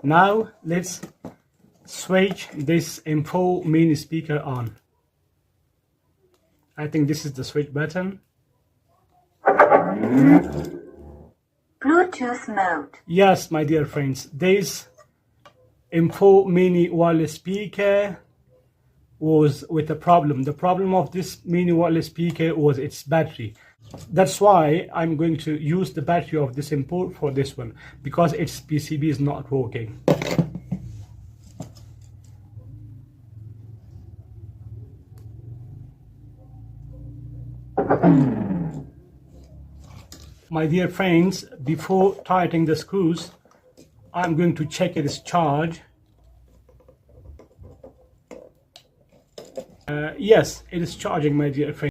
Now let's switch this M4 mini speaker on. I think this is the switch button. Bluetooth mode. Yes, my dear friends, this M4 mini wireless speaker was with a problem. The problem of this mini wireless speaker was its battery. That's why I'm going to use the battery of this import for this one, because its PCB is not working. My dear friends, before tightening the screws, I'm going to check its charge. Yes, it is charging, my dear friends.